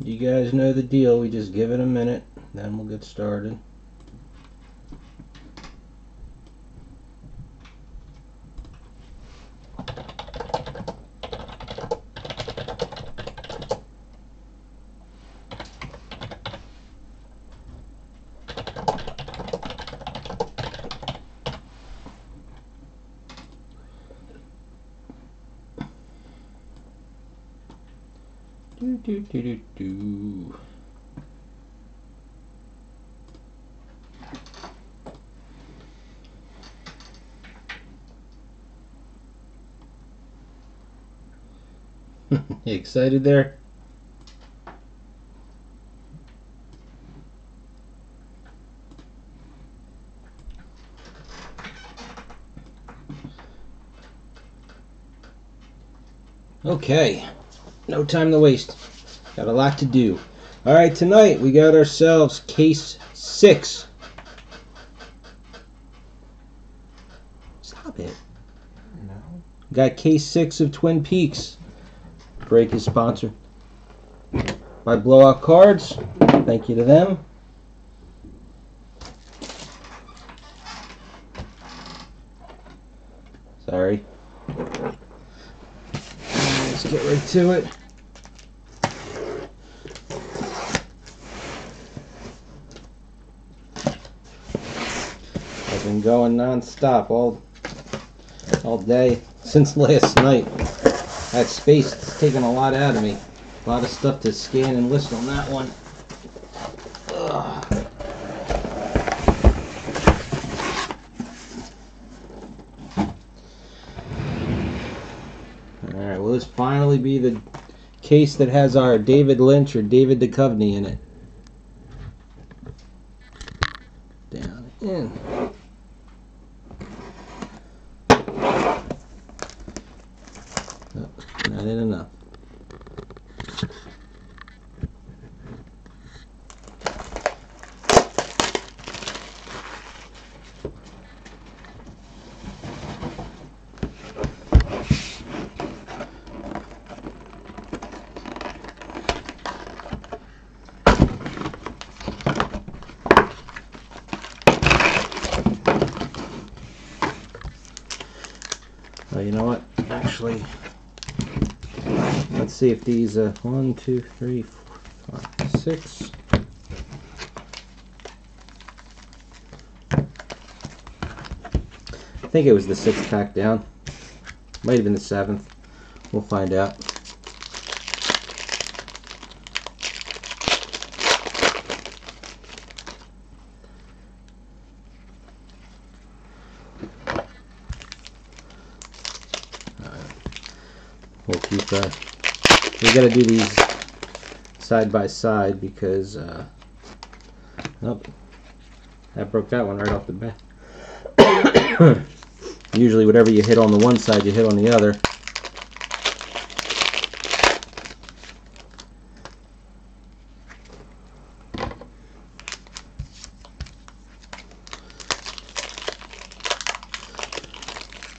You guys know the deal. We just give it a minute, then we'll get started. Do. You excited there? Okay, no time to waste. Got a lot to do. All right, tonight we got ourselves case 6. Stop it. No. Got case 6 of Twin Peaks. Break is sponsored by Blowout Cards. Thank you to them. Sorry. Let's get right to it. I've been going non-stop all day since last night. That space is taking a lot out of me. A lot of stuff to scan and list on that one. Ugh. Alright, will this finally be the case that has our David Lynch or David Duchovny in it? Down in. Oh, not in enough. Oh, you know what? Actually, let's see if these 1, 2, 3, 4, 5, 6. I think it was the 6th pack down. Might have been the 7th. We'll find out. We'll keep, we gotta do these side by side because, nope, that broke that one right off the bat. Usually whatever you hit on the one side, you hit on the other.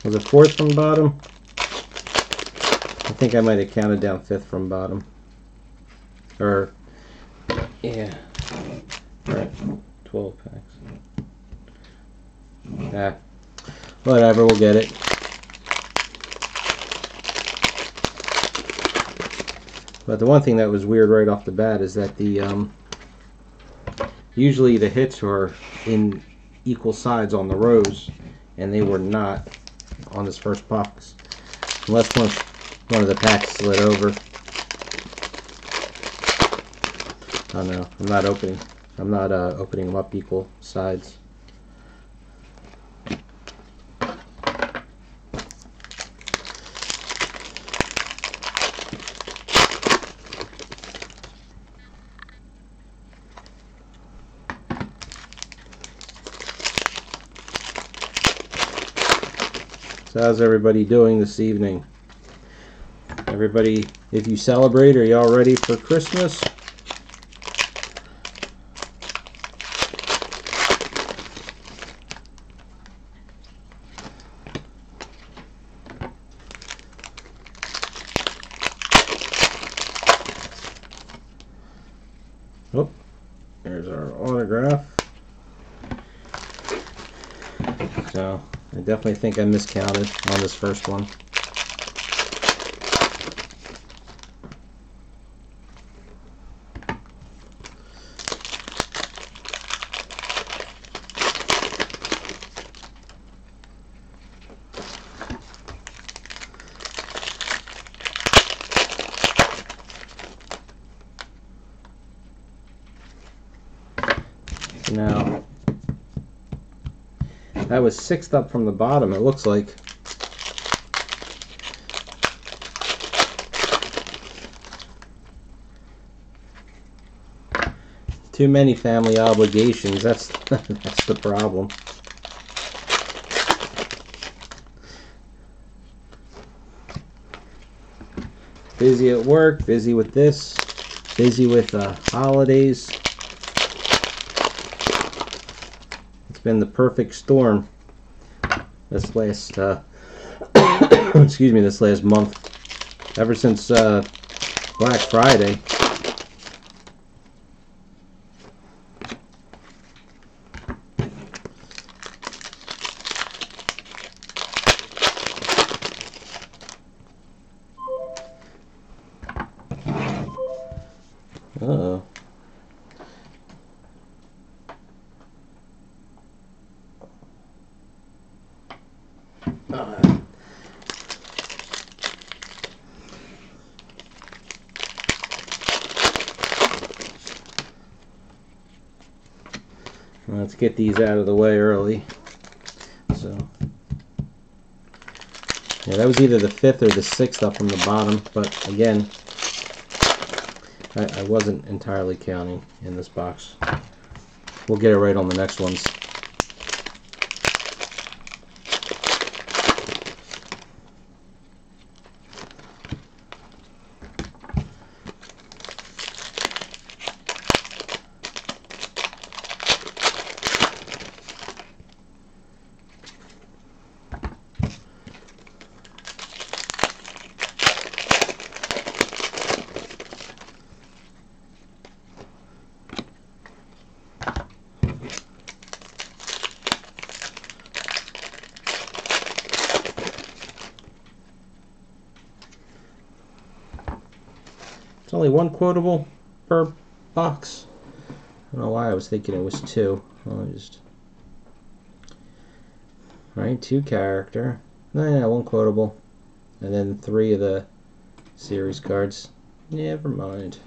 Was it 4th from bottom? I think I might have counted down 5th from bottom. Or, yeah. Alright, 12 packs. Ah, whatever, we'll get it. But the one thing that was weird right off the bat is that the, usually the hits are in equal sides on the rows, and they were not on this first box. Unless one of the packs slid over. Oh no, I'm not opening them up equal sides. So how's everybody doing this evening? Everybody, if you celebrate, are y'all ready for Christmas? There's our autograph. So I definitely think I miscounted on this first one. Now, that was 6th up from the bottom, it looks like. Too many family obligations, that's that's the problem. Busy at work, busy with this, busy with holidays. It's been the perfect storm this last excuse me, this last month, ever since Black Friday. Uh-oh. Let's get these out of the way early. So, yeah, that was either the 5th or the 6th up from the bottom, but again, I wasn't entirely counting in this box. We'll get it right on the next ones. It's only one quotable per box. I don't know why I was thinking it was 2. Right, 2 character. No, yeah, 1 quotable. And then 3 of the series cards. Never mind.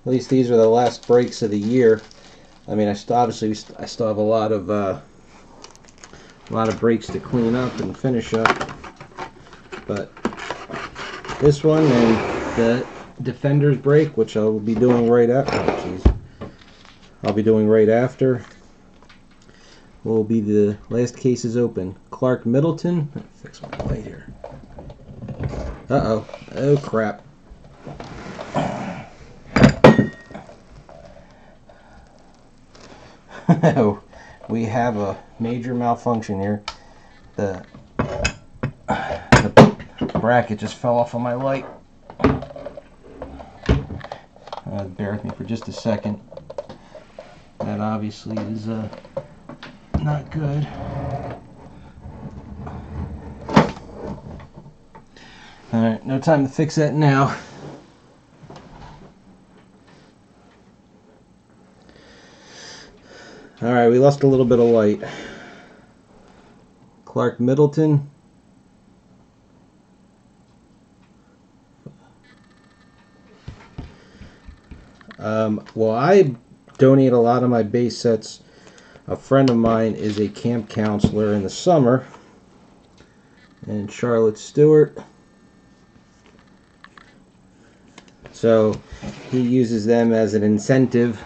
At least these are the last breaks of the year. I mean, I still have a lot of breaks to clean up and finish up. But this one and the Defenders break, which I'll be doing right after. Oh, jeez. I'll be doing right after. Will be the last cases open. Clark Middleton. Let me fix my light here. Uh-oh. Oh, crap. We have a major malfunction here. The bracket just fell off of my light. Bear with me for just a second. That obviously is not good. Alright, no time to fix that now. Alright, we lost a little bit of light. Clark Middleton. Well, I donate a lot of my base sets. A friend of mine is a camp counselor in the summer, and Charlotte Stewart. So he uses them as an incentive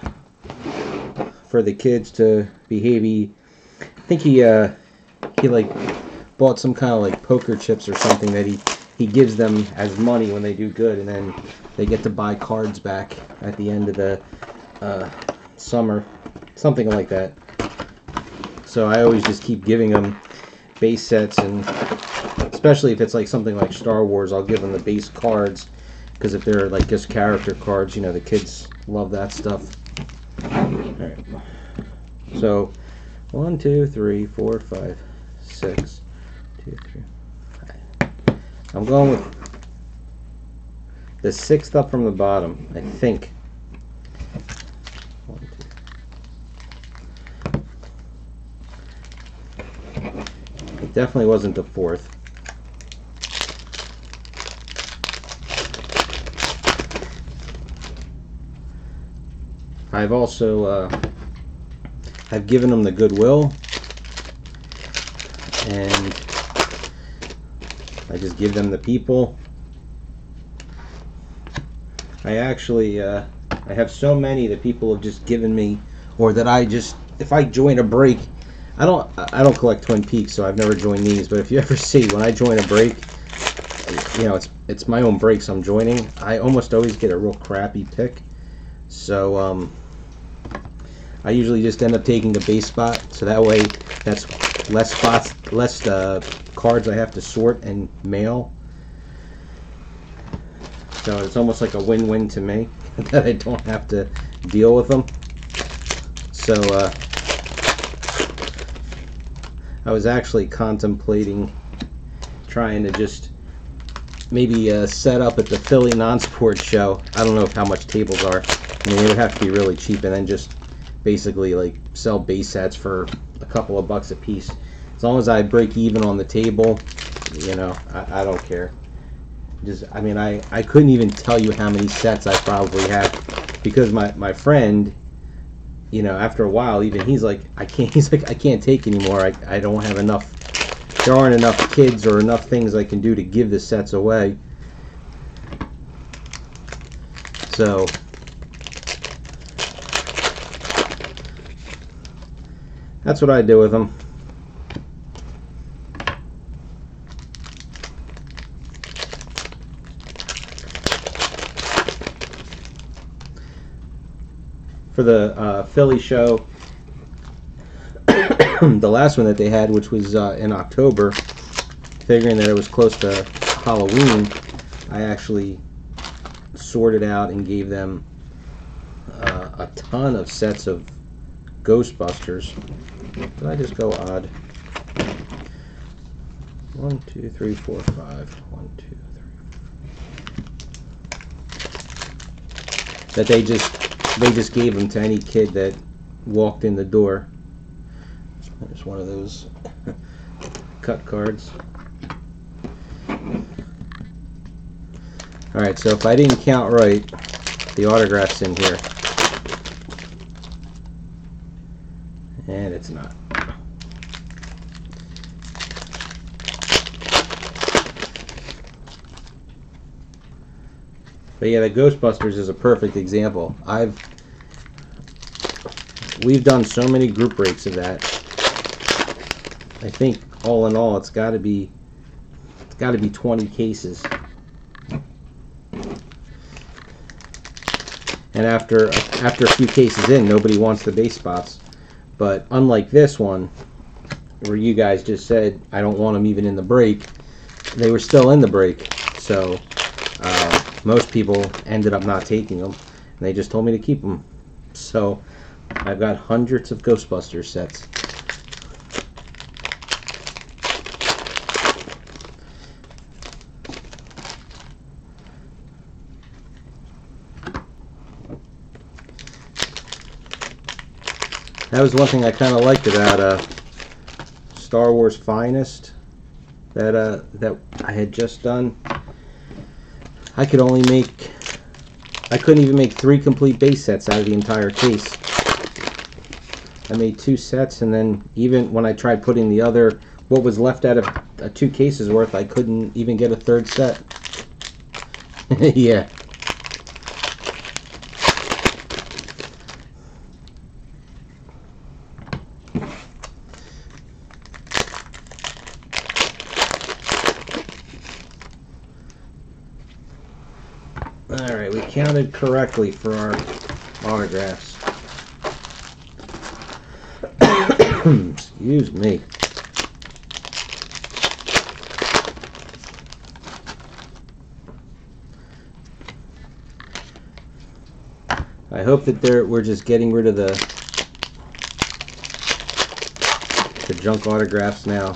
for the kids to behave. I think he like bought some kind of like poker chips or something that he gives them as money when they do good, and then they get to buy cards back at the end of the summer, something like that. So I always just keep giving them base sets, and especially if it's like something like Star Wars, I'll give them the base cards, because if they're like just character cards, you know, the kids love that stuff. Alright. So 1, 2, 3, 4, 5, 6, 2, 3, 5. I'm going with the 6th up from the bottom, I think. 1, 2. It definitely wasn't the 4th. I've also I've given them the Goodwill, and I just give them the People. I actually I have so many that people have just given me, or that I just, if I join a break, I don't collect Twin Peaks, so I've never joined these, but if you ever see when I join a break, you know, it's my own breaks I'm joining, I almost always get a real crappy pick. So I usually just end up taking the base spot, so that way that's less spots, less cards I have to sort and mail. So it's almost like a win-win to me that I don't have to deal with them. So I was actually contemplating trying to just maybe set up at the Philly non-sport show. I don't know how much tables are. I mean, it would have to be really cheap, and then just basically like sell base sets for a couple of bucks a piece. As long as I break even on the table, you know, I don't care. Just, I mean, I couldn't even tell you how many sets I probably have, because my friend, you know, after a while, even he's like, I can't take anymore. I don't have enough. There aren't enough kids or enough things I can do to give the sets away. So that's what I do with them. For the Philly show, the last one that they had, which was in October, figuring that it was close to Halloween, I actually sorted out and gave them a ton of sets of Ghostbusters. Did I just go odd? 1, 2, 3, 4, 5. 1, 2, 3. That they just gave them to any kid that walked in the door. There's one of those cut cards. Alright, so if I didn't count right, the autograph's in here. And it's not. But yeah, the Ghostbusters is a perfect example. We've done so many group breaks of that. I think all in all, it's got to be 20 cases. And after a few cases in, nobody wants the base spots. But unlike this one, where you guys just said, I don't want them even in the break, they were still in the break. So most people ended up not taking them, and they just told me to keep them. So I've got hundreds of Ghostbusters sets. That was one thing I kind of liked about Star Wars Finest that I had just done. I couldn't even make 3 complete base sets out of the entire case. I made 2 sets, and then even when I tried putting the other, what was left out of 2 cases worth, I couldn't even get a 3rd set. Yeah. Alright, we counted correctly for our autographs. Excuse me. I hope that we're just getting rid of the junk autographs now.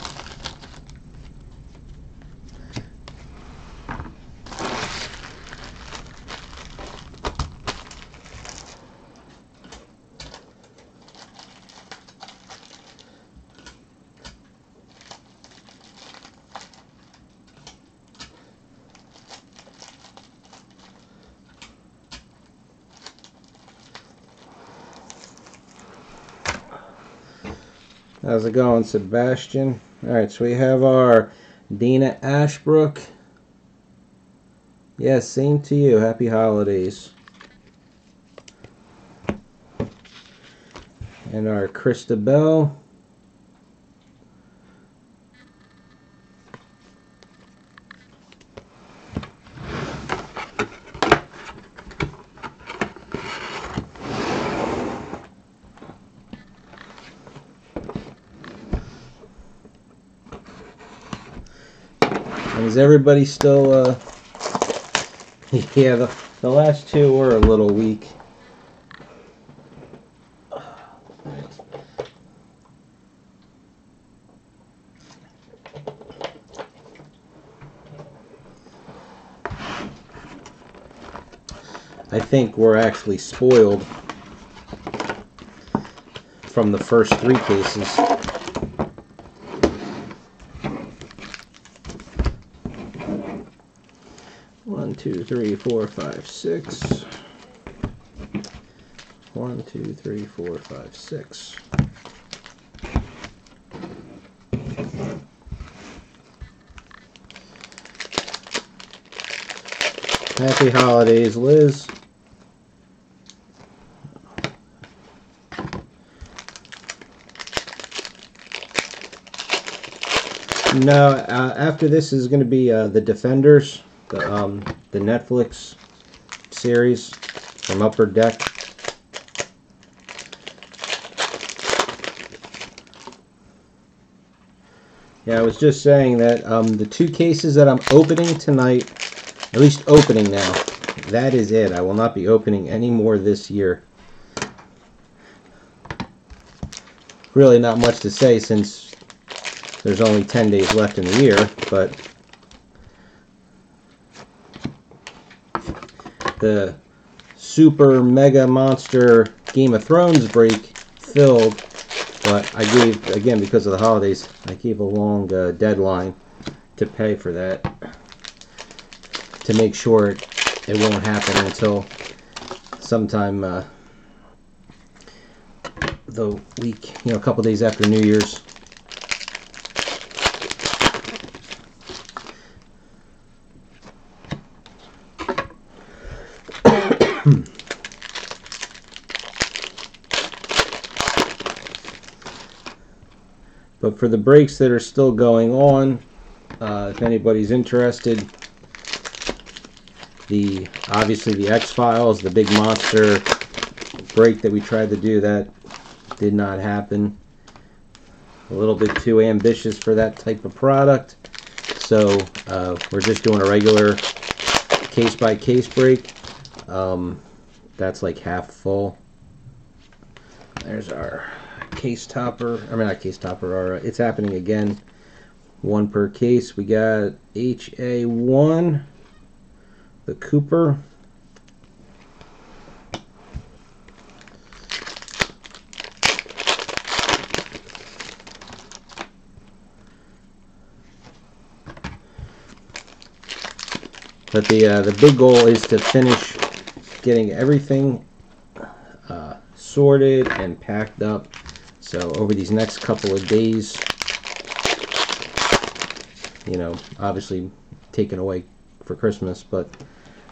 How's it going, Sebastian? Alright, so we have our Dana Ashbrook. Yes, same to you. Happy holidays. And our Christabel. And is everybody still, yeah, the last two were a little weak. I think we're actually spoiled from the first three cases. One, two, three, four, five, six. 1, 2, 3, 4, 5, 6. Happy holidays, Liz. No, after this is going to be the Defenders, the Netflix series from Upper Deck. Yeah, I was just saying that the two cases that I'm opening tonight, at least opening now, that is it. I will not be opening any more this year. Really not much to say since there's only 10 days left in the year, but the super mega monster Game of Thrones break filled, but I gave, again, because of the holidays, I gave a long deadline to pay for that, to make sure it won't happen until sometime the week, a couple days after New Year's. But for the breaks that are still going on, if anybody's interested, obviously the X-Files, the big monster break that we tried to do, that did not happen. A little bit too ambitious for that type of product. So we're just doing a regular case-by-case break. That's like half full. There's our case topper. I mean, not case topper. It's happening again. One per case. We got HA1, the Cooper. But the big goal is to finish getting everything sorted and packed up. So over these next couple of days, obviously taken away for Christmas, but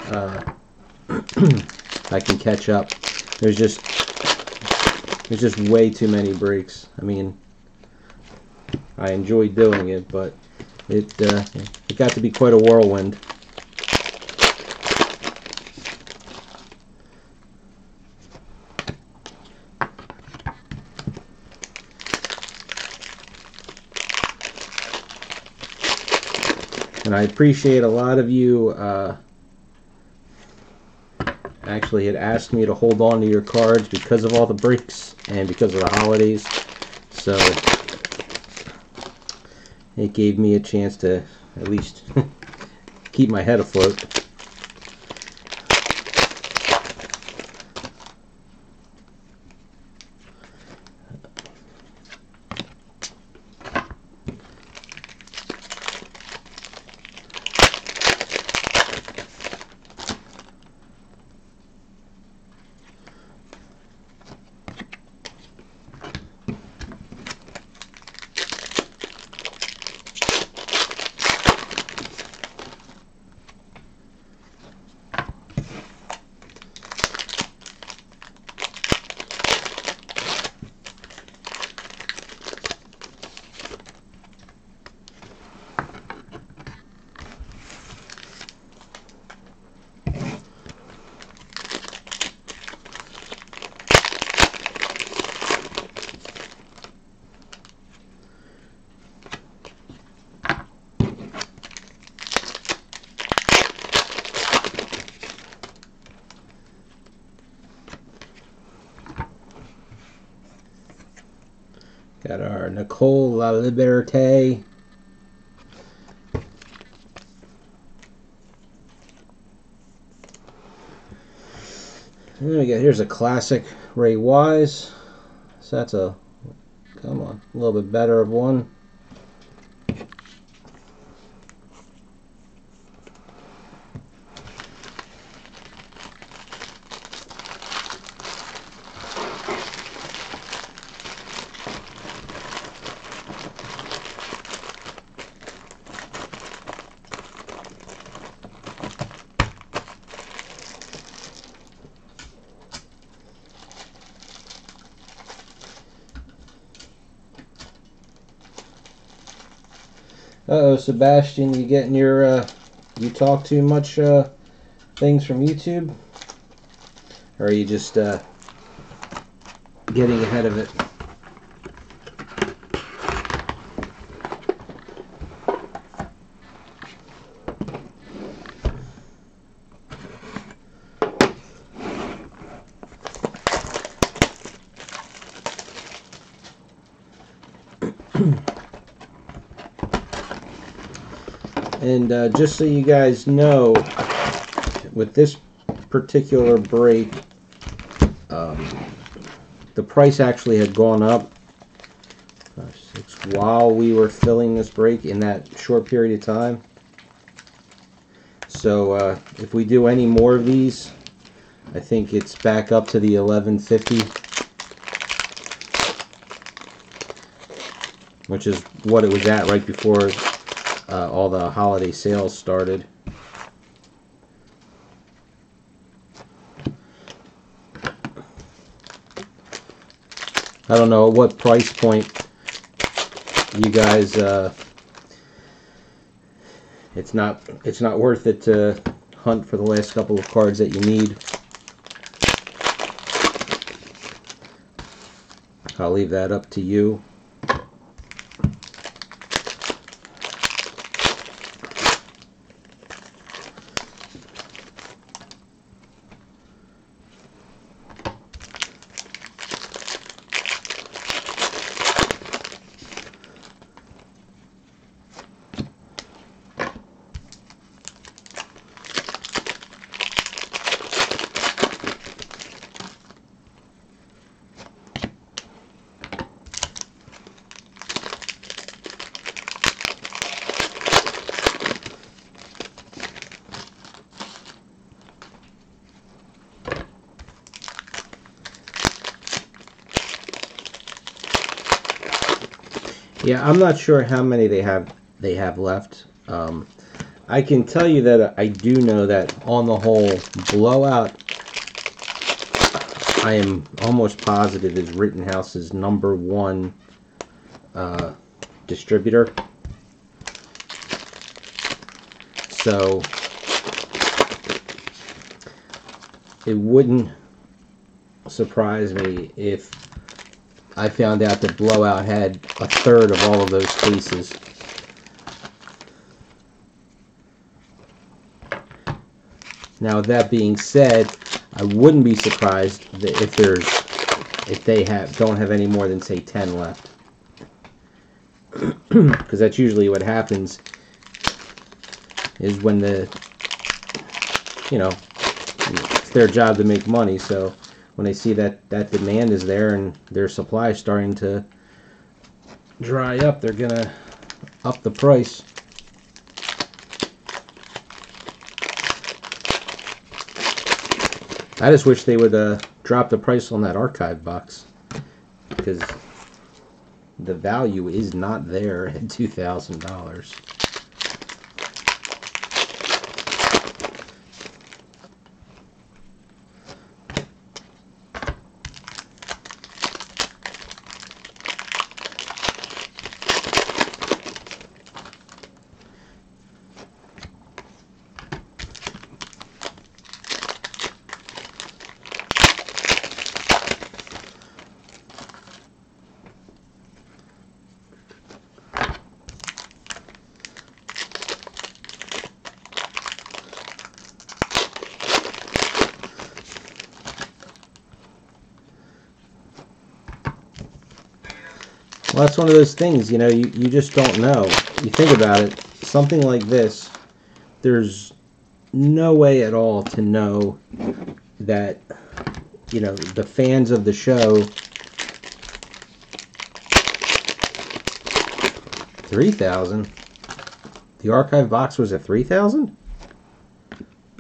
I can catch up. There's just There's just way too many breaks. I mean, I enjoy doing it, but it got to be quite a whirlwind. And I appreciate a lot of you actually had asked me to hold on to your cards because of all the breaks and because of the holidays. So it gave me a chance to at least keep my head afloat. Got our Nicole La Liberté. And then we got, here's a classic Ray Wise. So that's a, come on, a little bit better of one. Uh-oh, Sebastian, you getting your, you talk too much things from YouTube? Or are you just getting ahead of it? And just so you guys know, with this particular break, the price actually had gone up while we were filling this break in that short period of time. So if we do any more of these, I think it's back up to the $11.50, which is what it was at right before all the holiday sales started. I don't know at what price point you guys it's not worth it to hunt for the last couple of cards that you need. I'll leave that up to you. Yeah, I'm not sure how many they have left. I can tell you that I do know that on the whole, Blowout I am almost positive is Rittenhouse's #1 distributor. So it wouldn't surprise me if I found out that Blowout had a third of all of those cases. Now, with that being said, I wouldn't be surprised that if they don't have any more than, say, 10 left, because that's usually what happens. Is when it's their job to make money. So when they see that demand is there and their supply is starting to dry up, they're gonna up the price. I just wish they would drop the price on that archive box, because the value is not there at $2,000. Well, that's one of those things, you just don't know. You think about it, something like this, there's no way at all to know that, the fans of the show, 3,000? The archive box was at 3,000?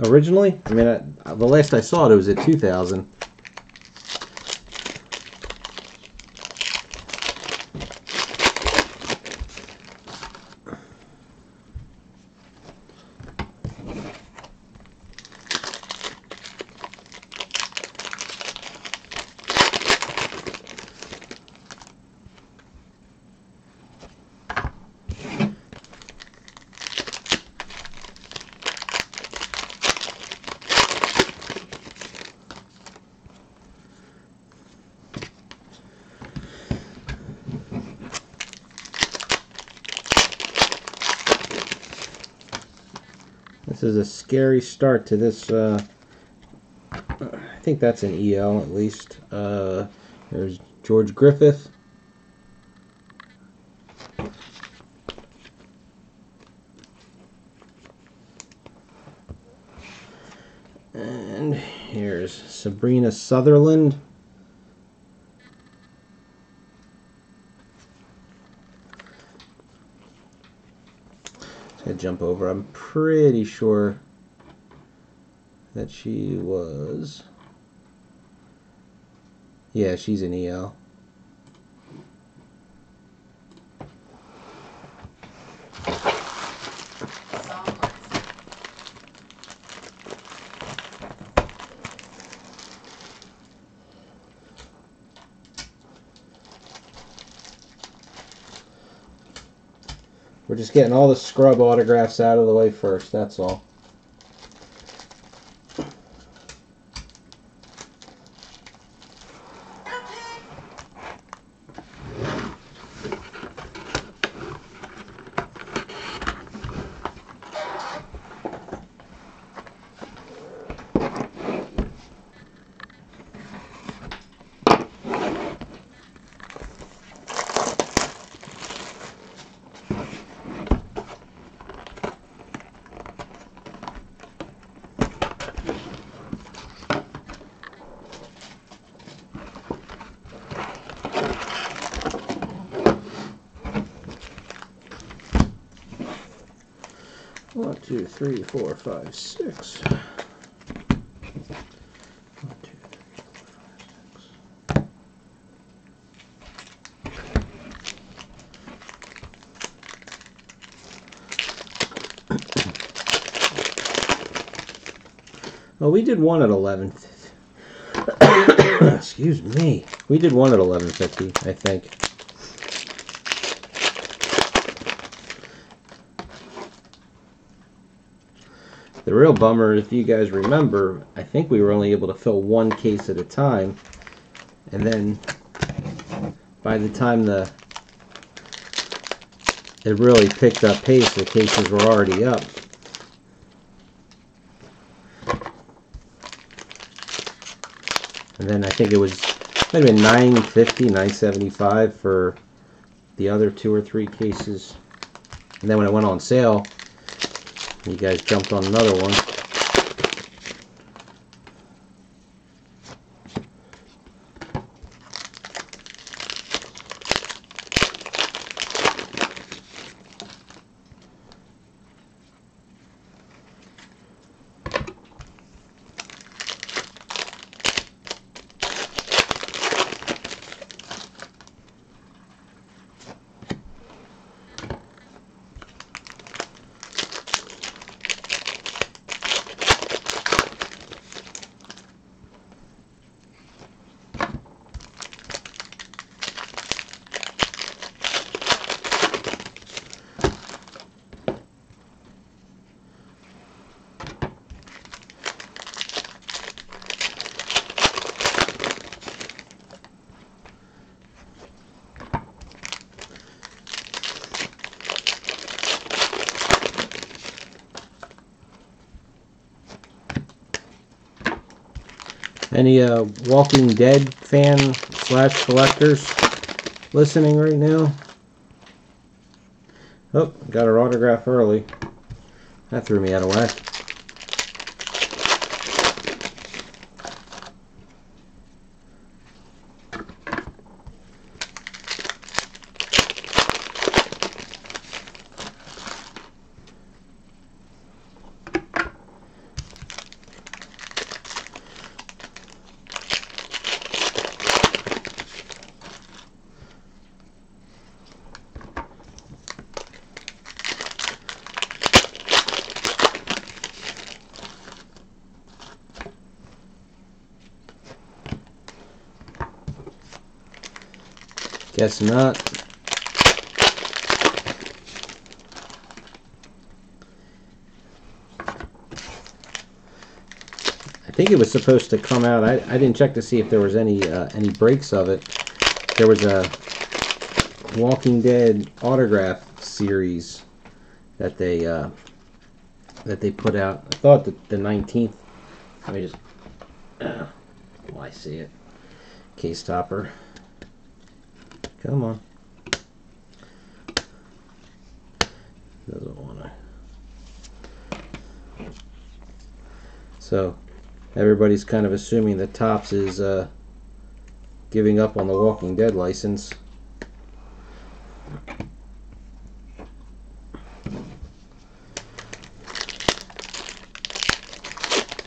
Originally? I mean, the last I saw it was at 2,000. This is a scary start to this. I think that's an EL at least. There's George Griffith. And here's Sabrina Sutherland. Jump over. I'm pretty sure that she was. Yeah, she's an EL. We're just getting all the scrub autographs out of the way first, that's all. One, two, three, four, five, six. 1, 2, 3, 4, 5, 6. Well, we did one at 11th. Excuse me. We did one at 1150, I think. The real bummer, if you guys remember, I think we were only able to fill one case at a time. And then by the time it really picked up pace, the cases were already up. And then I think it was might have been $9.50, $9.75 for the other 2 or 3 cases. And then when it went on sale, you guys jumped on another one. Any Walking Dead fan / collectors listening right now? Oh, got her autograph early. That threw me out of whack. Guess not. I think it was supposed to come out. I didn't check to see if there was any breaks of it. There was a Walking Dead autograph series that they put out. I thought that the 19th. Let me just. Oh, I see it. Case topper. Come on. Doesn't want to. So, everybody's kind of assuming that Topps is giving up on the Walking Dead license.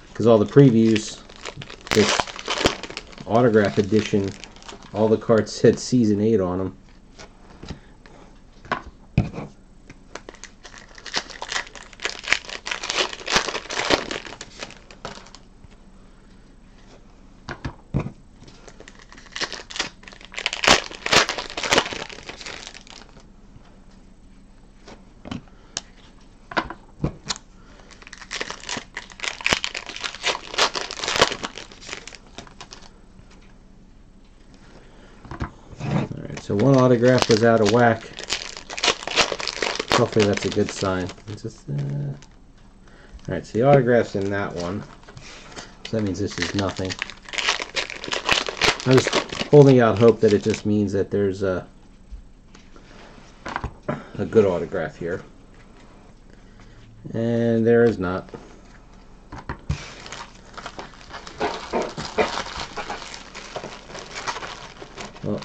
Because all the previews, this autograph edition, all the cards said Season 8 on them. So one autograph was out of whack. Hopefully that's a good sign. Alright, so the autograph's in that one. So that means this is nothing. I'm just holding out hope that it just means that there's a good autograph here. And there is not. Well,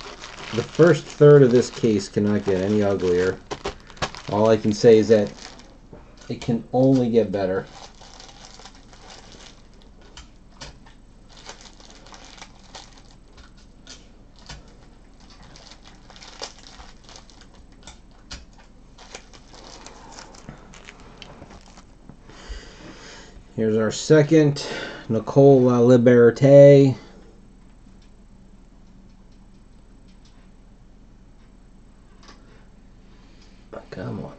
the first third of this case cannot get any uglier. All I can say is that it can only get better. Here's our second, Nicole Liberté. Come on.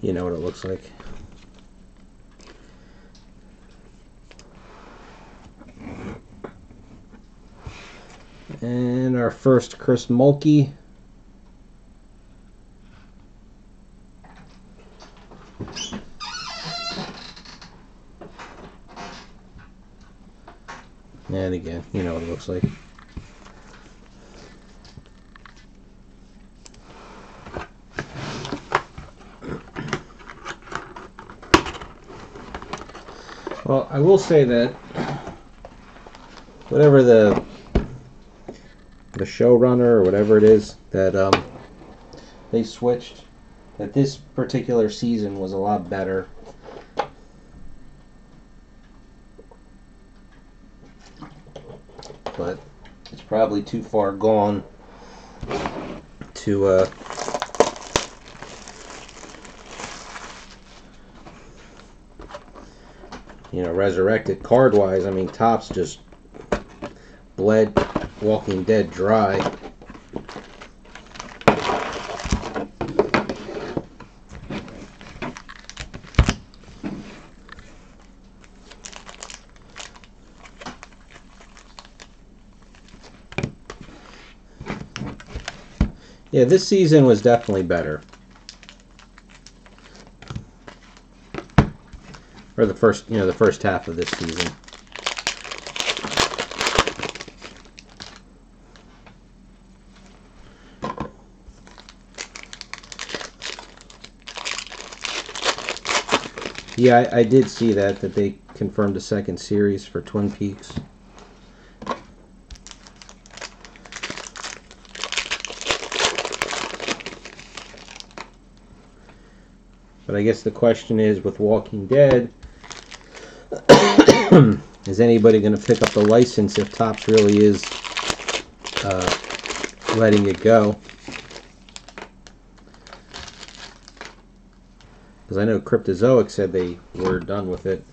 You know what it looks like. And our first Chris Mulkey. And again, you know what it looks like. Well, I will say that whatever the showrunner or whatever it is that they switched, that this particular season was a lot better. But it's probably too far gone to resurrect it card-wise. I mean, Topps just bled Walking Dead dry. Yeah, this season was definitely better. Or the first half of this season. Yeah, I did see that they confirmed a second series for Twin Peaks. But I guess the question is, with Walking Dead, is anybody going to pick up the license if Topps really is letting it go? Because I know Cryptozoic said they were done with it.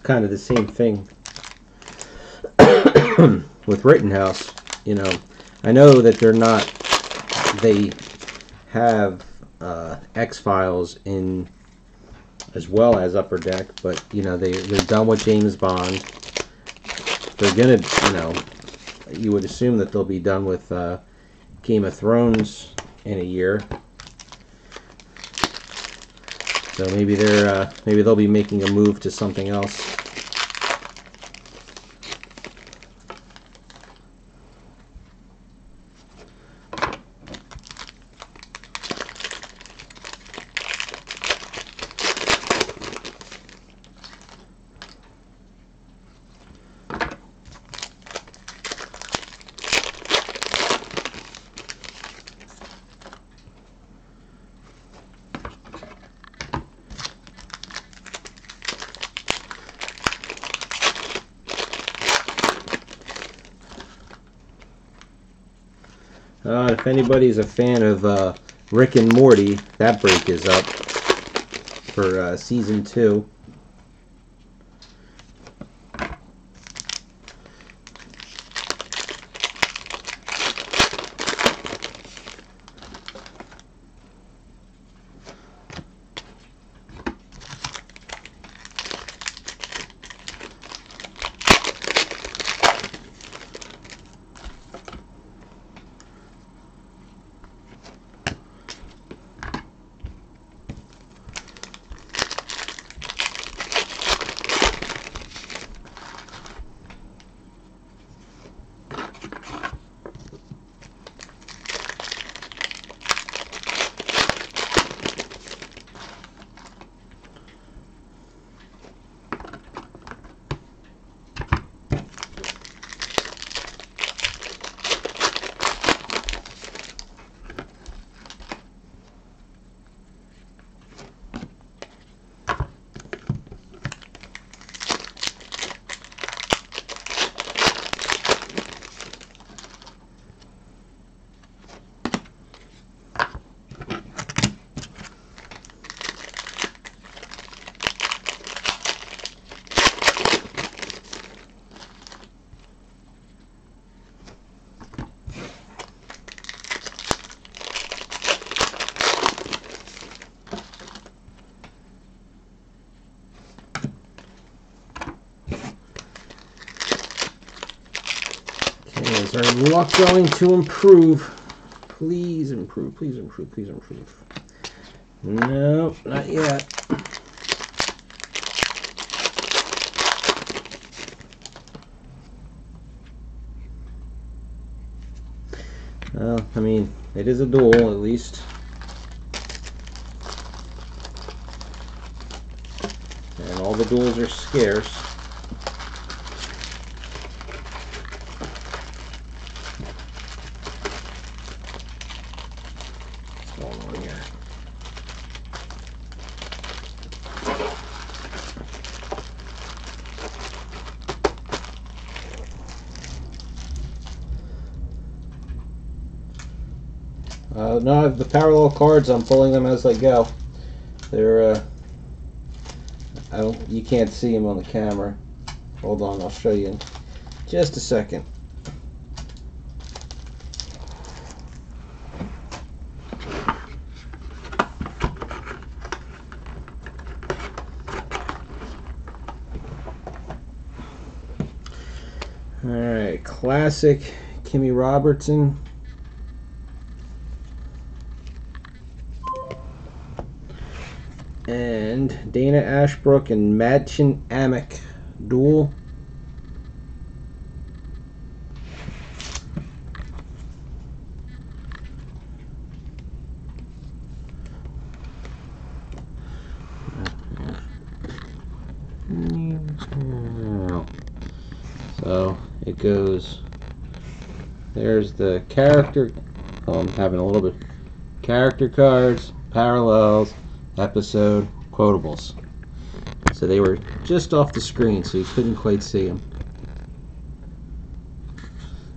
Kind of the same thing with Rittenhouse. I know that they have X-Files in as well as Upper Deck, but they're done with James Bond. They're gonna, you would assume that they'll be done with Game of Thrones in a year. So maybe they'll be making a move to something else. If anybody's a fan of Rick and Morty, that break is up for season 2. Is our luck going to improve? Please improve, please improve, please improve. No, not yet. Well, I mean, it is a duel at least. And all the duels are scarce. What's going on here? No, the parallel cards, I'm pulling them as I go. They're, you can't see them on the camera. Hold on, I'll show you in just a second. Alright, classic Kimmy Robertson. And Dana Ashbrook and Madchen Amick duel. So it goes, there's the character, I'm having a little bit, character cards, parallels, episode, quotables. So they were just off the screen, so you couldn't quite see them.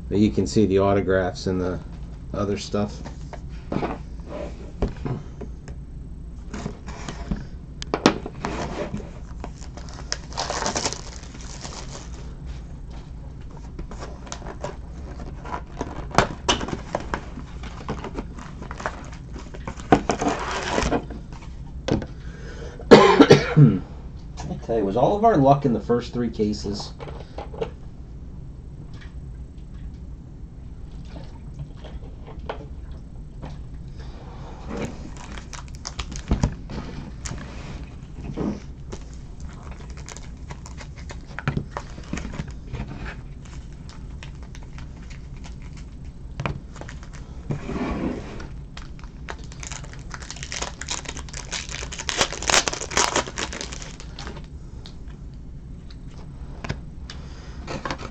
But you can see the autographs and the other stuff. I tell you, was all of our luck in the first three cases?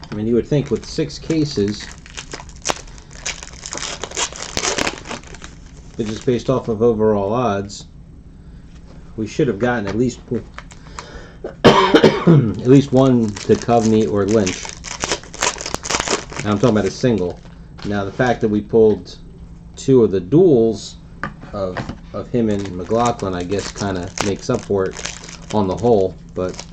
I mean, you would think with 6 cases, but just based off of overall odds, we should have gotten at least at least one Duchovny or Lynch. Now I'm talking about a single. Now the fact that we pulled 2 of the duels of him and McLaughlin, I guess, kind of makes up for it on the whole, but.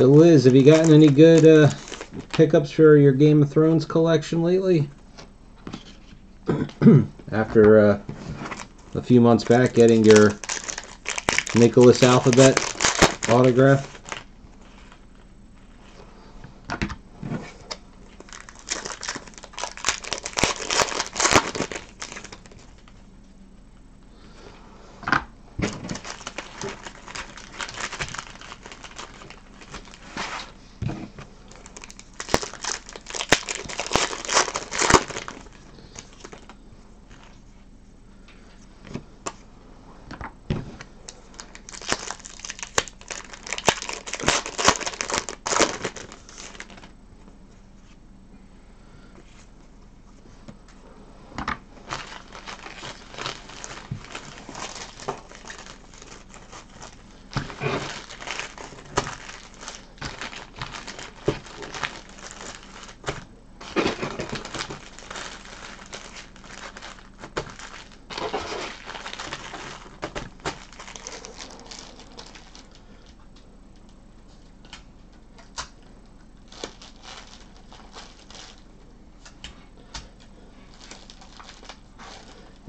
So Liz, have you gotten any good pickups for your Game of Thrones collection lately? After a few months back getting your Nicholas Alphabet autograph?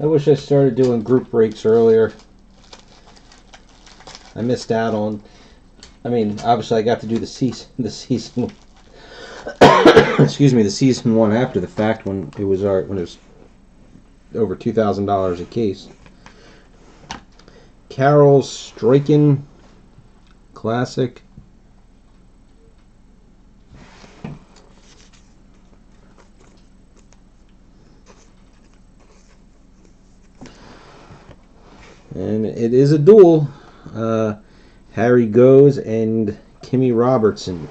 I wish I started doing group breaks earlier. I missed out on. I mean, obviously I got to do the season. Excuse me, the season one after the fact when it was over $2,000 a case. Carol Strachan Classic. And it is a duel. Harry Goes and Kimmy Robertson.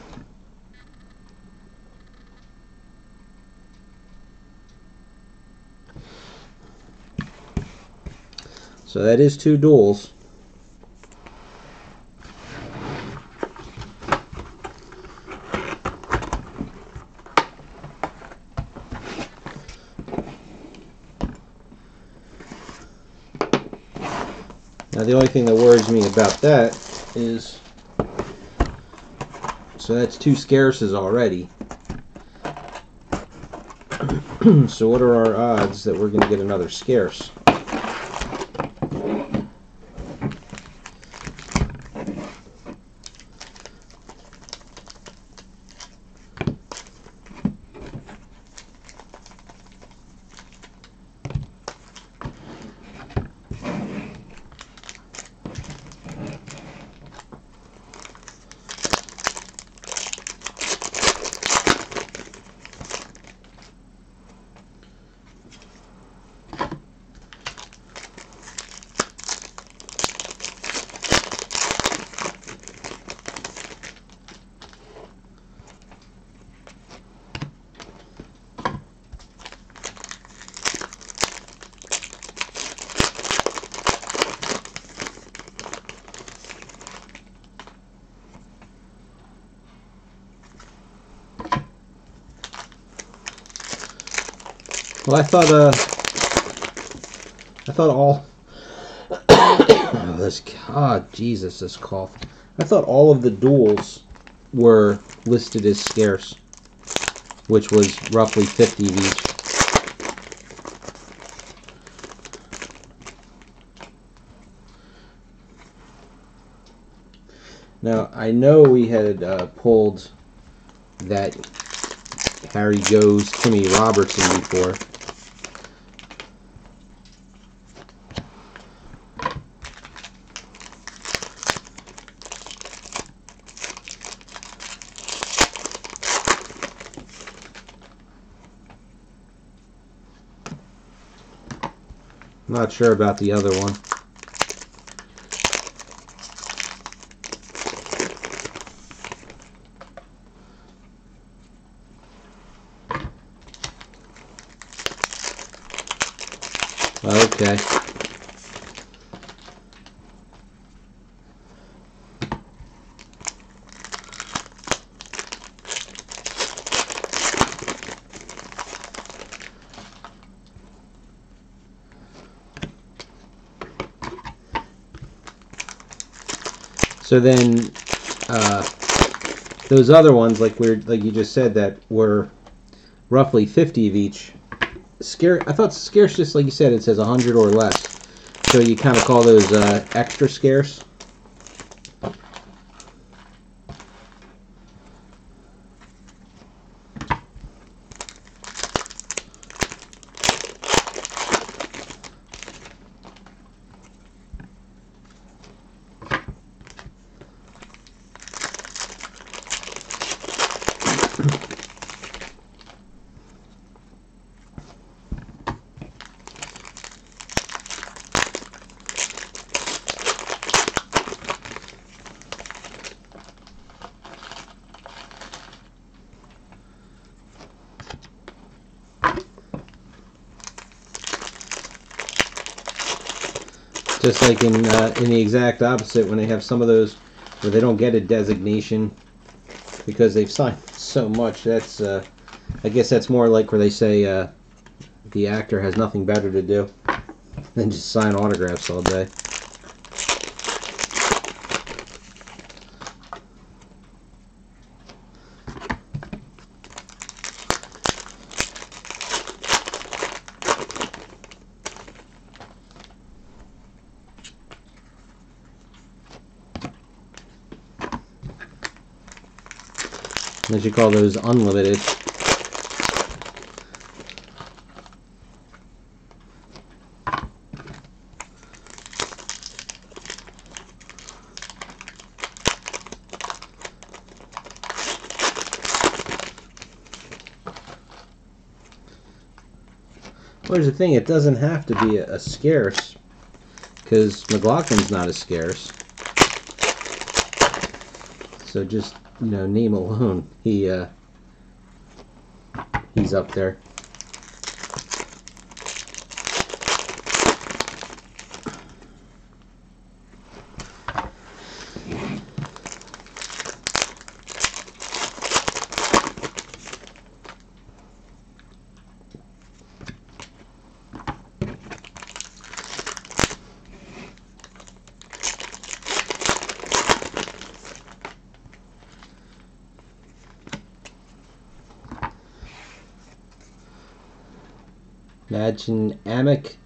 So that is 2 duels. Now the only thing that worries me about that is, so that's 2 scarces already. So what are our odds that we're going to get another scarce? Well, I thought all. Oh, this God, Jesus, this cough. I thought all of the duels were listed as scarce, which was roughly 50 each. Now I know we had pulled that Harry Goes Kimmy Robertson before. Not sure about the other one. Okay. So then, those other ones, like you just said, that were roughly 50 of each. I thought scarce, just like you said, it says 100 or less. So you kind of call those extra scarce. Just like in the exact opposite, when they have some of those where they don't get a designation because they've signed so much. That's I guess that's more like where they say the actor has nothing better to do than just sign autographs all day. As you call those unlimited. Well, here's the thing, it doesn't have to be a scarce, because McLaughlin's not a scarce. So just, name alone, he's up there. Imagine Amick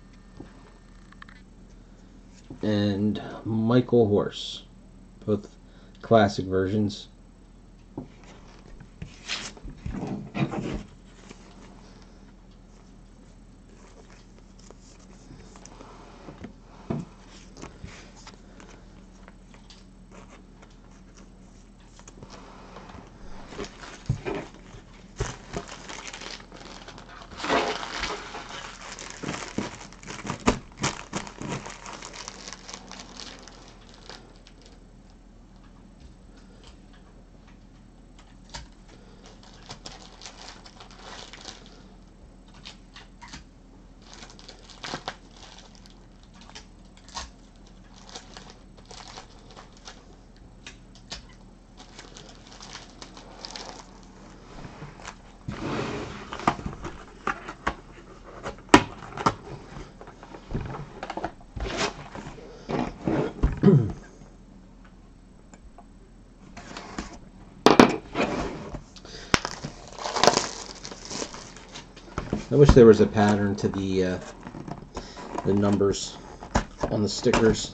and Michael Horse, both classic versions. I wish there was a pattern to the numbers on the stickers.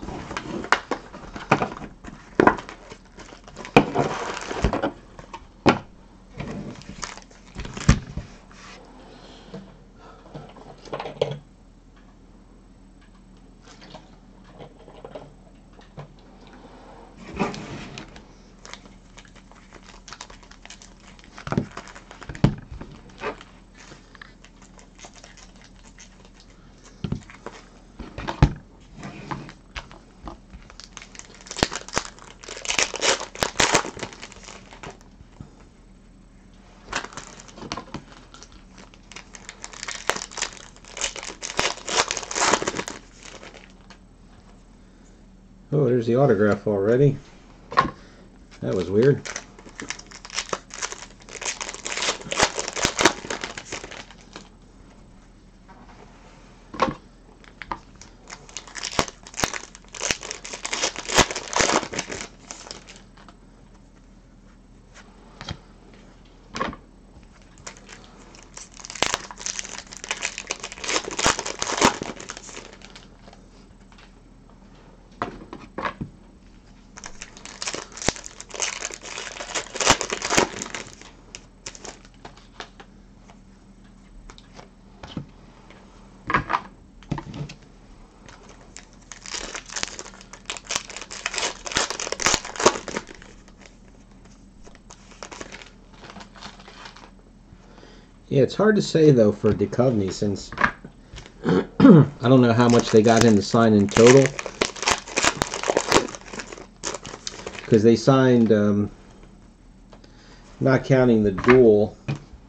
Oh, there's the autograph already. That was weird. Yeah, it's hard to say though for Duchovny since I don't know how much they got him to sign in total. Because they signed, not counting the duel.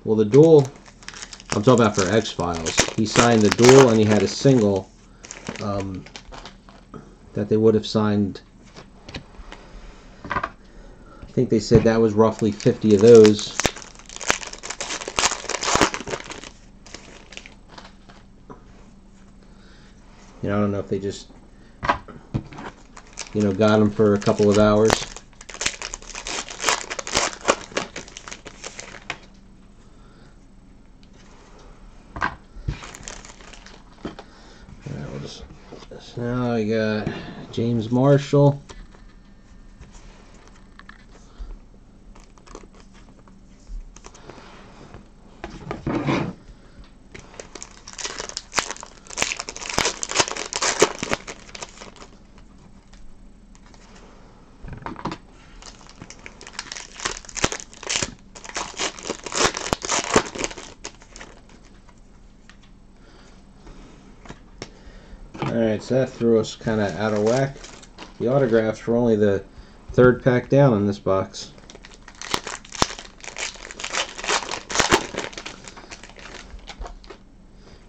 Well, the duel, I'm talking about for X-Files. He signed the duel and he had a single that they would have signed. I think they said that was roughly 50 of those. You know, I don't know if they just, you know, got him for a couple of hours. So now I got James Marshall. Alright, so that threw us kind of out of whack. The autographs were only the third pack down in this box.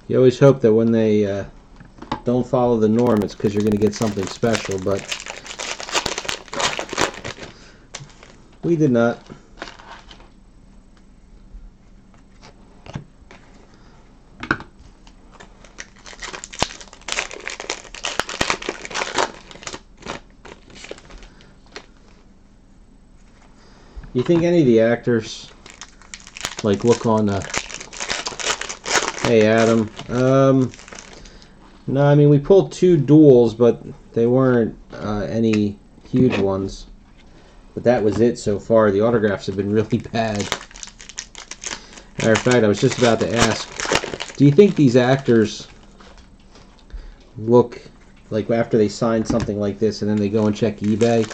You always hope that when they don't follow the norm, it's because you're going to get something special, but we did not. You think any of the actors like look on hey Adam, no, I mean we pulled 2 duels, but they weren't any huge ones, but that was it so far. The autographs have been really bad. Matter of fact, I was just about to ask, do you think these actors look like after they sign something like this and then they go and check eBay?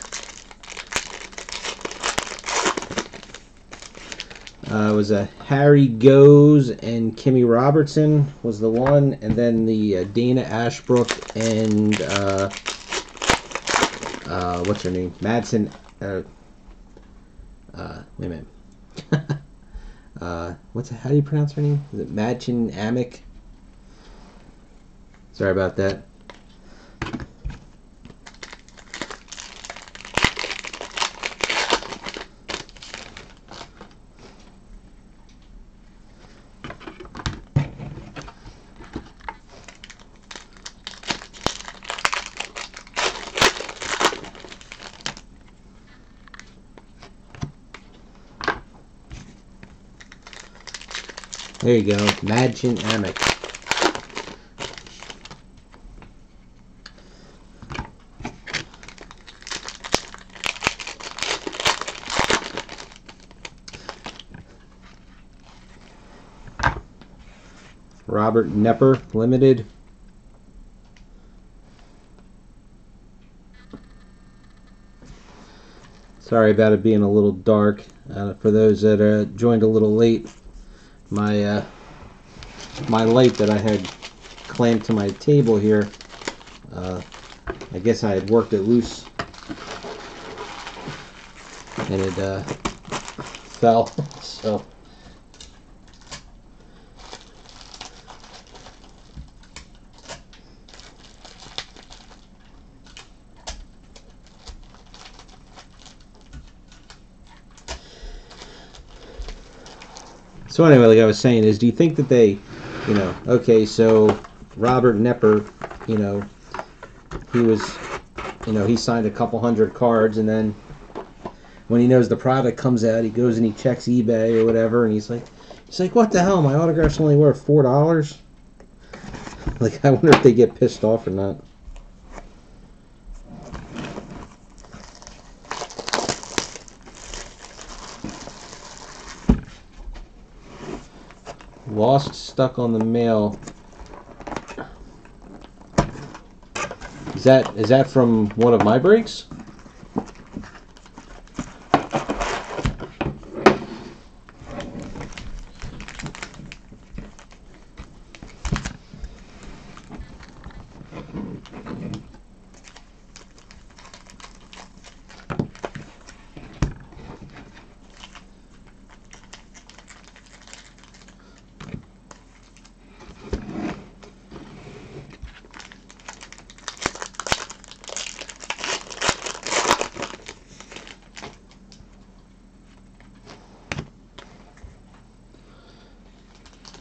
It was a Harry Goes and Kimmy Robertson was the one, and then the Dana Ashbrook and what's her name? Madsen. Wait a minute. How do you pronounce her name? Is it Madchen Amick? Sorry about that. There you go, Madchen Amick. Robert Nepper, Limited. Sorry about it being a little dark. For those that joined a little late, my light that I had clamped to my table here, I guess I had worked it loose and it fell. So anyway, like I was saying, is do you think that they, you know, okay, so Robert Nepper, you know, he was, you know, he signed a couple hundred cards, and then when he knows the product comes out, he goes and he checks eBay or whatever, and he's like, what the hell? My autograph's only worth $4. Like, I wonder if they get pissed off or not. Lost Stuck on the Mail. Is that from one of my breaks?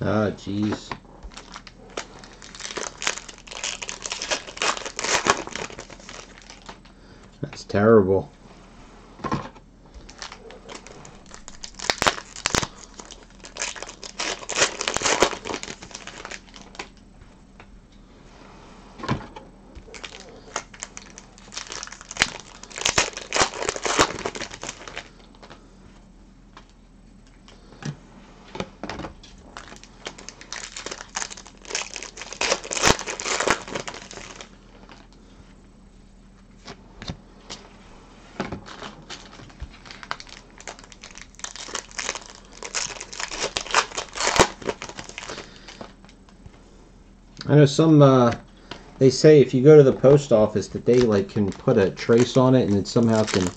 Ah, jeez. That's terrible. I know some, they say if you go to the post office that they like can put a trace on it and it somehow can,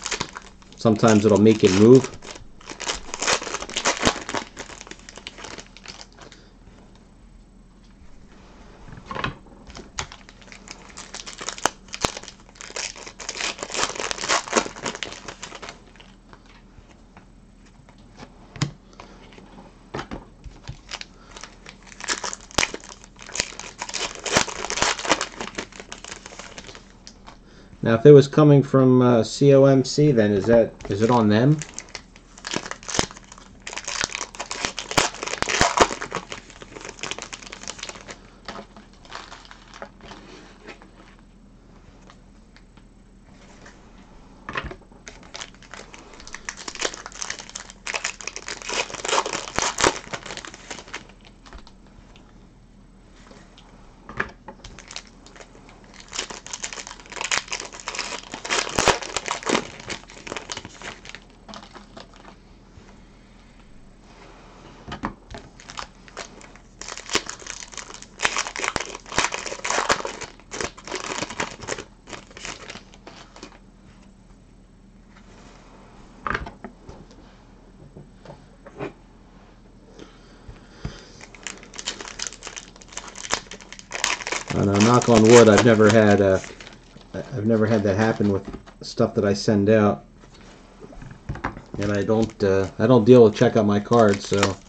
sometimes it'll make it move. Now, if it was coming from COMC, then is it on them? I know, knock on wood, I've never had that happen with stuff that I send out, and I don't deal with check out my cards, so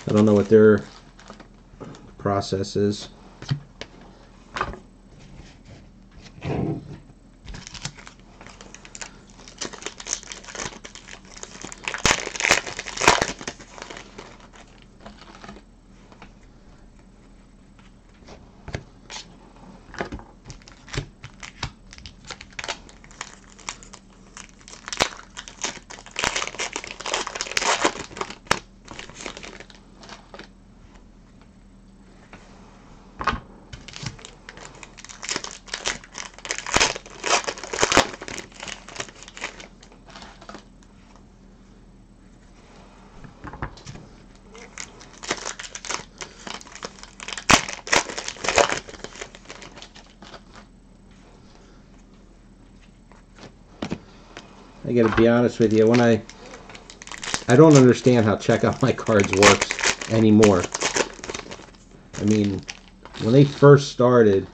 I don't know what their process is. I gotta be honest with you, when I don't understand how check out my cards works anymore. I mean, when they first started,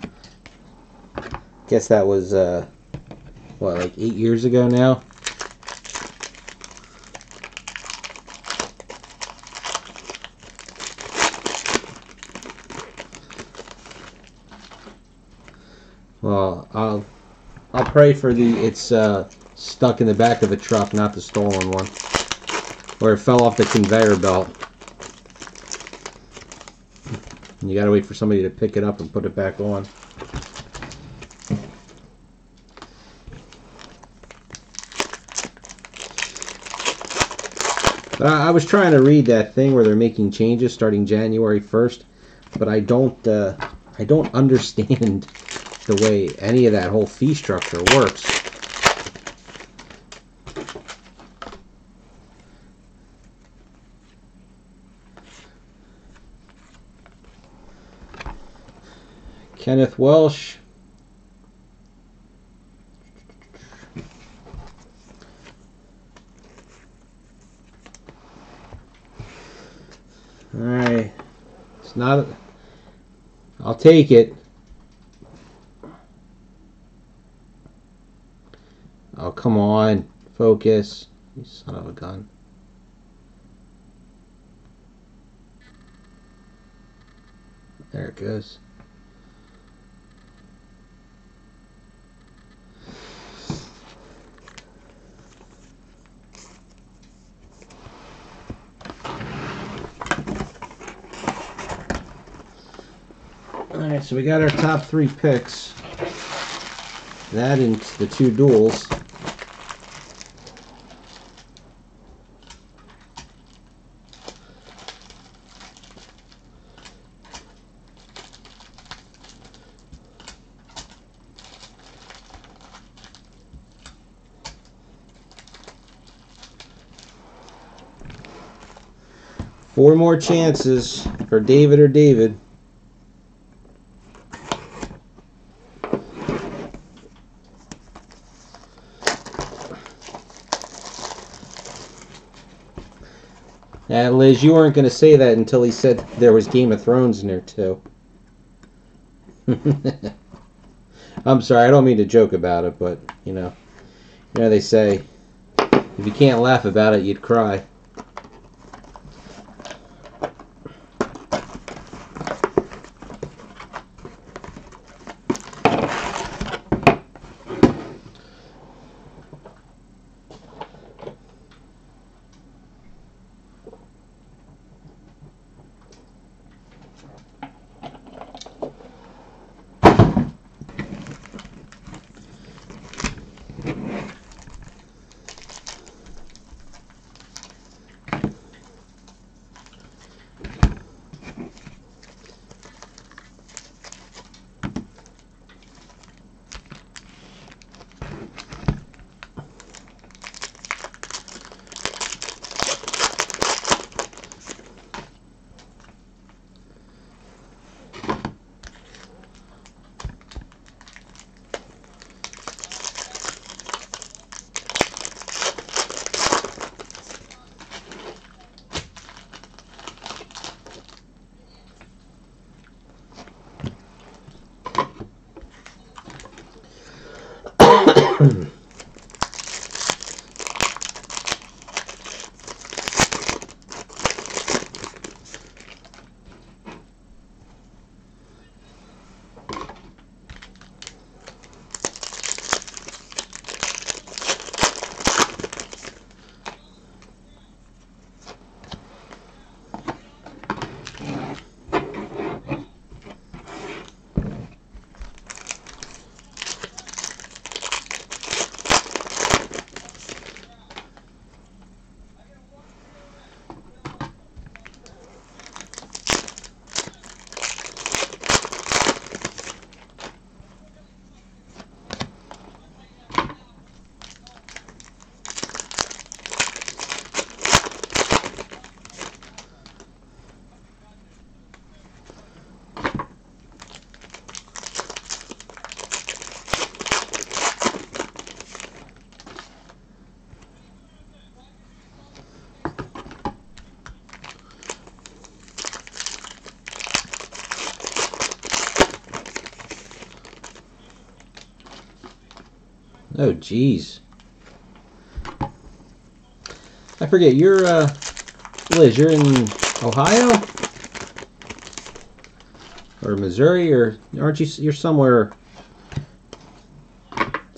I guess that was what, like 8 years ago now? Well, I'll pray for it's stuck in the back of a truck, not the stolen one, or it fell off the conveyor belt. And you gotta wait for somebody to pick it up and put it back on. But I was trying to read that thing where they're making changes starting January 1st, but I don't understand the way any of that whole fee structure works. Kenneth Welsh. Alright. It's not... I'll take it. Oh, come on. Focus. You son of a gun. There it goes. Alright, so we got our top 3 picks. That into the 2 duels. Four more chances for David or David. Liz, you weren't going to say that until he said there was Game of Thrones in there too. I'm sorry, I don't mean to joke about it, but you know they say if you can't laugh about it, you'd cry. Oh, jeez. I forget, you're, Liz, you're in Ohio? Or Missouri, or aren't you, you're somewhere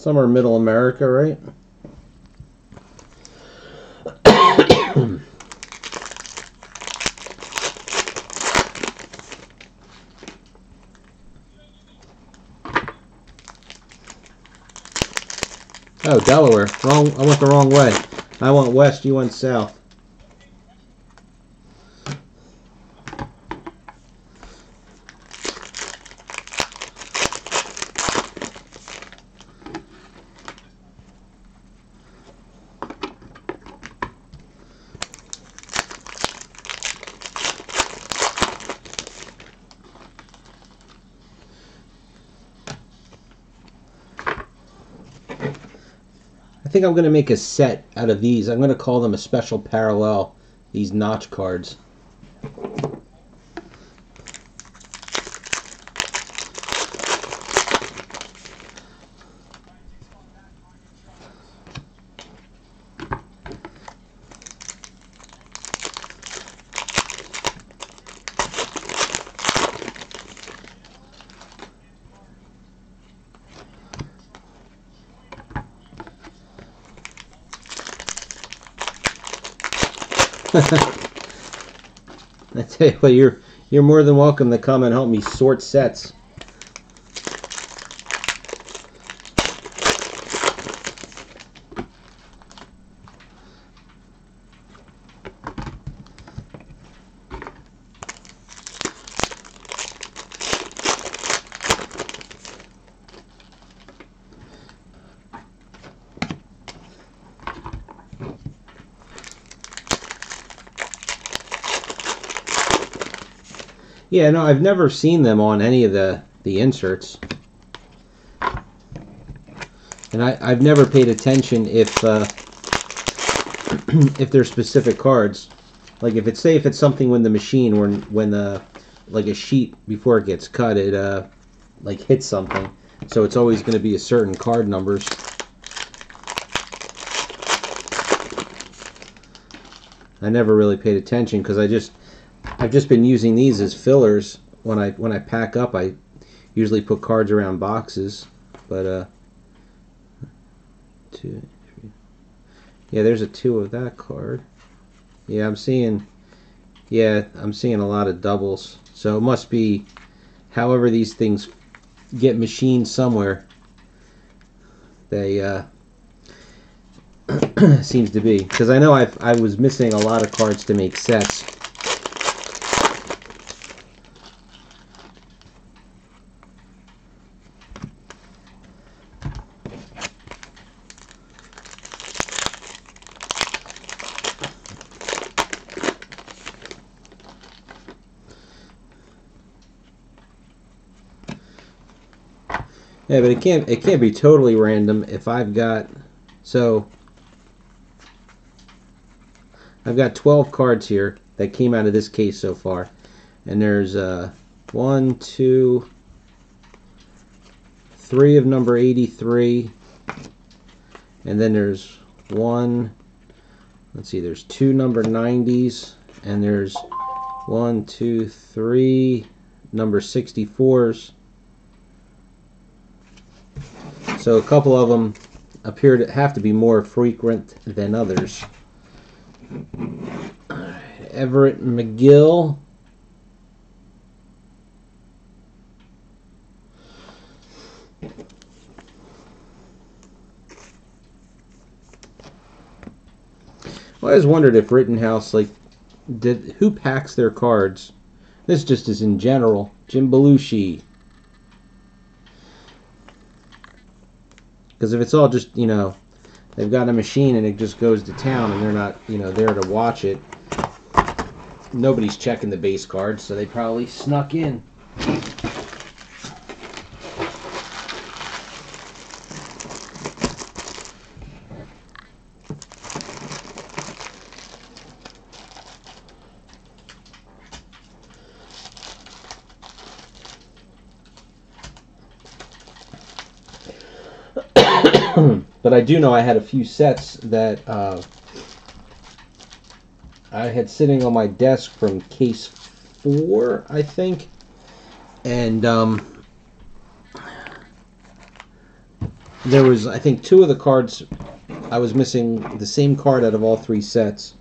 middle America, right? Oh, Delaware. Wrong. I went the wrong way. I went west, you went south. think I'm going to make a set out of these. I'm going to call them a special parallel, these notch cards. I tell you what, you're more than welcome to come and help me sort sets. Yeah, no, I've never seen them on any of the inserts, and I've never paid attention if if they're specific cards. Like if it's something when the machine when like a sheet before it gets cut, it like hits something, so it's always going to be a certain card numbers. I never really paid attention because I've just been using these as fillers. When I pack up, I usually put cards around boxes. But 2, 3. Yeah, there's a 2 of that card. Yeah, I'm seeing a lot of doubles. So it must be however these things get machined somewhere. They seems to be, because I know I was missing a lot of cards to make sets. Yeah, but it can't be totally random if I've got 12 cards here that came out of this case so far, and there's 1, 2, 3 of number 83, and then there's there's 2 number 90s, and there's 1, 2, 3 number 64s. So a couple of them appear to have to be more frequent than others. Everett McGill. Well, I always wondered if Rittenhouse, who packs their cards? This just is in general. Jim Belushi. Because if it's all just, they've got a machine and it just goes to town and they're not, there to watch it, nobody's checking the base cards, so they probably snuck in. But I do know I had a few sets that I had sitting on my desk from case 4, I think. And there was, I think, 2 of the cards, I was missing the same card out of all 3 sets.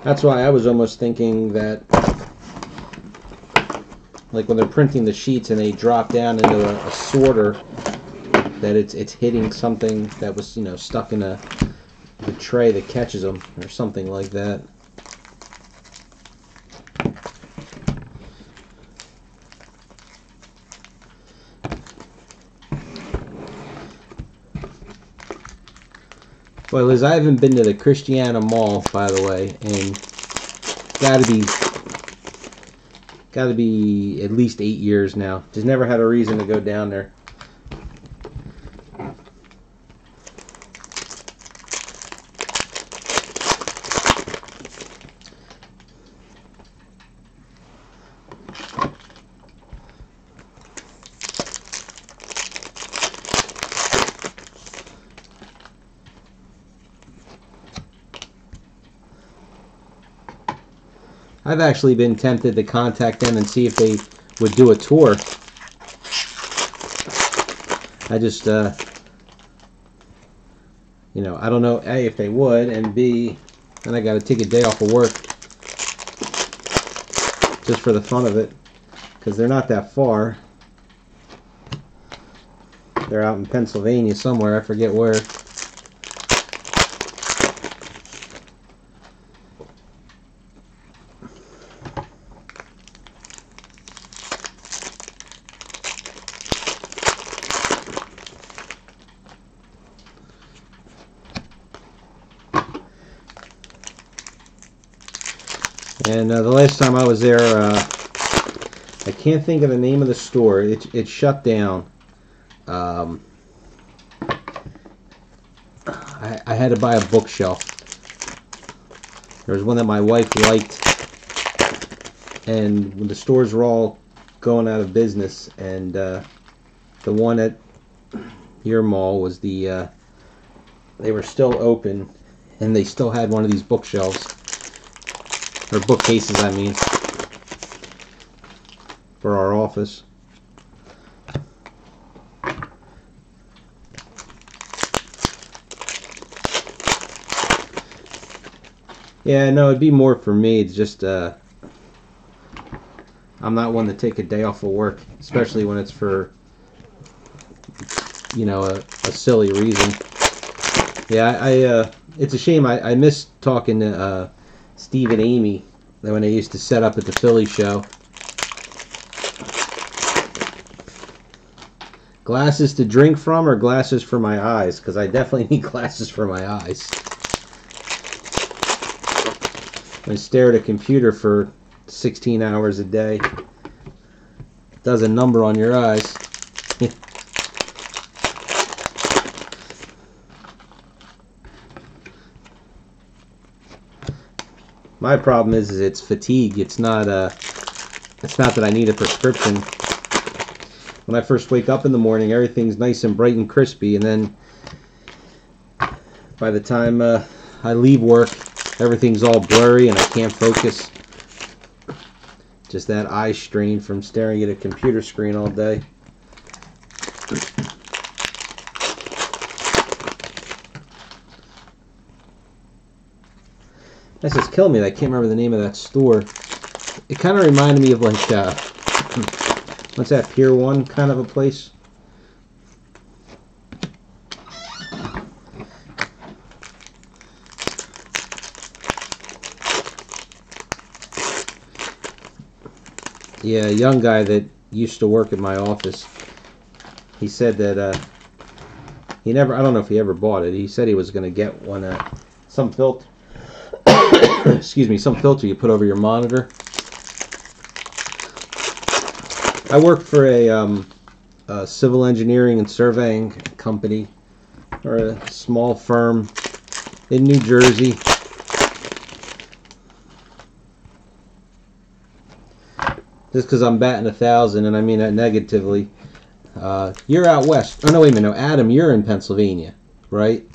That's why I was almost thinking that, like when they're printing the sheets and they drop down into a sorter, that it's hitting something that was stuck in the tray that catches them or something like that. Well, Liz, I haven't been to the Christiana Mall, by the way, and gotta be at least 8 years now. Just never had a reason to go down there. I've actually been tempted to contact them and see if they would do a tour. I just, you know, I don't know, A, if they would, and B, then I got to take a day off of work just for the fun of it, because they're not that far. They're out in Pennsylvania somewhere, I forget where. And the last time I was there, I can't think of the name of the store. It shut down. I had to buy a bookshelf. There was one that my wife liked, and when the stores were all going out of business, and the one at your mall was they were still open, and they still had one of these bookshelves. Or bookcases, I mean, for our office. Yeah, no, it'd be more for me. It's just, I'm not one to take a day off of work, especially when it's for, you know, a silly reason. Yeah, it's a shame. I miss talking to Steve and Amy when they used to set up at the Philly show. Glasses to drink from or glasses for my eyes? Because I definitely need glasses for my eyes. I stare at a computer for 16 hours a day. It does a number on your eyes. My problem is it's fatigue. It's not that I need a prescription. When I first wake up in the morning, everything's nice and bright and crispy, and then by the time I leave work, everything's all blurry and I can't focus. Just that eye strain from staring at a computer screen all day. That's just killing me. I can't remember the name of that store. It kind of reminded me of like, what's that, Pier 1 kind of a place? Yeah, a young guy that used to work at my office. He said that he never, I don't know if he ever bought it. He said he was going to get one, some filter. Excuse me, some filter you put over your monitor. I work for a civil engineering and surveying company, or a small firm in New Jersey. Just because I'm batting 1,000, and I mean that negatively. You're out west. Oh, no, wait a minute. No, Adam, you're in Pennsylvania, right?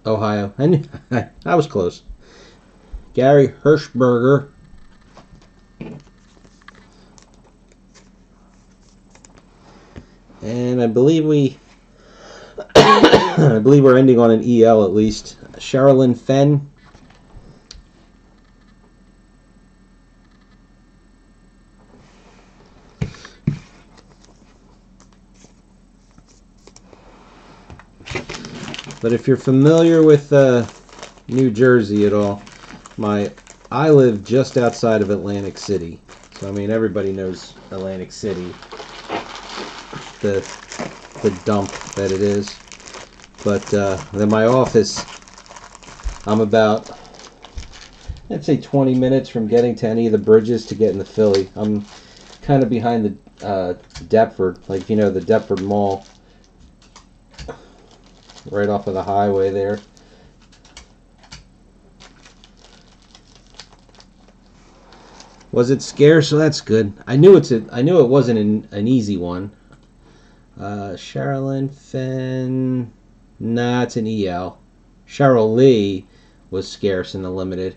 Ohio. I was close. Gary Hirschberger. And I believe we're ending on an EL at least. Sherilyn Fenn. But if you're familiar with New Jersey at all, I live just outside of Atlantic City. So I mean, everybody knows Atlantic City, the dump that it is. But then my office, I'm about, I'd say 20 minutes from getting to any of the bridges to get into Philly. I'm kind of behind the Deptford, like if you know the Deptford Mall, right off of the highway there. Was it scarce? So that's good. I knew it wasn't an easy one. Sherilyn Fenn, nah, it's an EL. Cheryl Lee was scarce in the limited.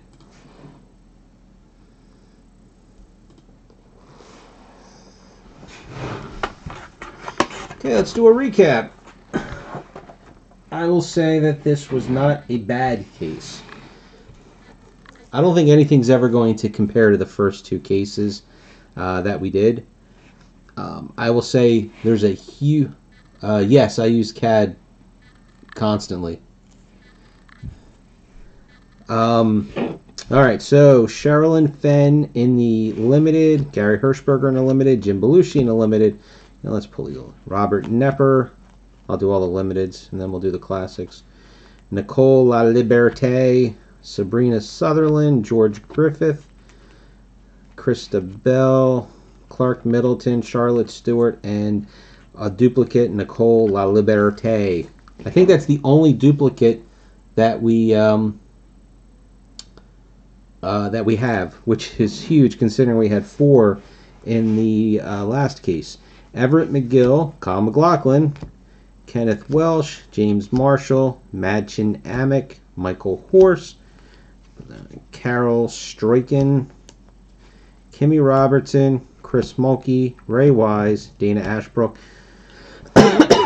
Okay, let's do a recap. I will say that this was not a bad case. I don't think anything's ever going to compare to the first two cases that we did. I will say there's a huge... yes, I use CAD constantly. Alright, so Sherilyn Fenn in the limited, Gary Hirschberger in the limited, Jim Belushi in the limited. Now let's pull the Robert Nepper. I'll do all the limiteds, and then we'll do the classics. Nicole La Liberté, Sabrina Sutherland, George Griffith, Krista Bell, Clark Middleton, Charlotte Stewart, and a duplicate, Nicole La Liberté. I think that's the only duplicate that we have, which is huge considering we had 4 in the last case. Everett McGill, Kyle McLaughlin, Kenneth Welsh, James Marshall, Madchen Amick, Michael Horse, Carol Struyken, Kimmy Robertson, Chris Mulkey, Ray Wise, Dana Ashbrook,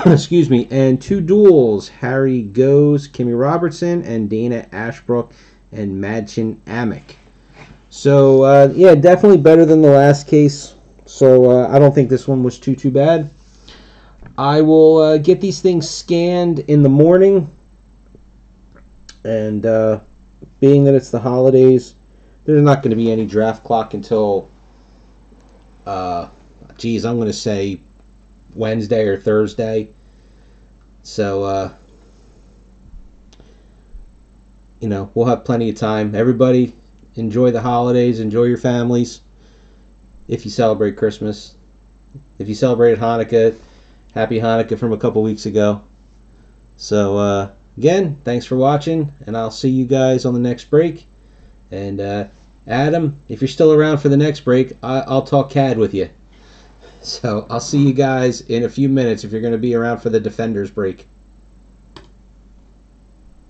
excuse me, and 2 duels, Harry Goes, Kimmy Robertson, and Dana Ashbrook, and Madchen Amick. So, yeah, definitely better than the last case. So, I don't think this one was too bad. I will get these things scanned in the morning. And being that it's the holidays, there's not going to be any draft clock until, I'm going to say Wednesday or Thursday. So, we'll have plenty of time. Everybody, enjoy the holidays. Enjoy your families. If you celebrate Christmas. If you celebrated Hanukkah, happy Hanukkah from a couple weeks ago. So, again, thanks for watching, and I'll see you guys on the next break. And, Adam, if you're still around for the next break, I'll talk CAD with you. So, I'll see you guys in a few minutes if you're going to be around for the Defenders break.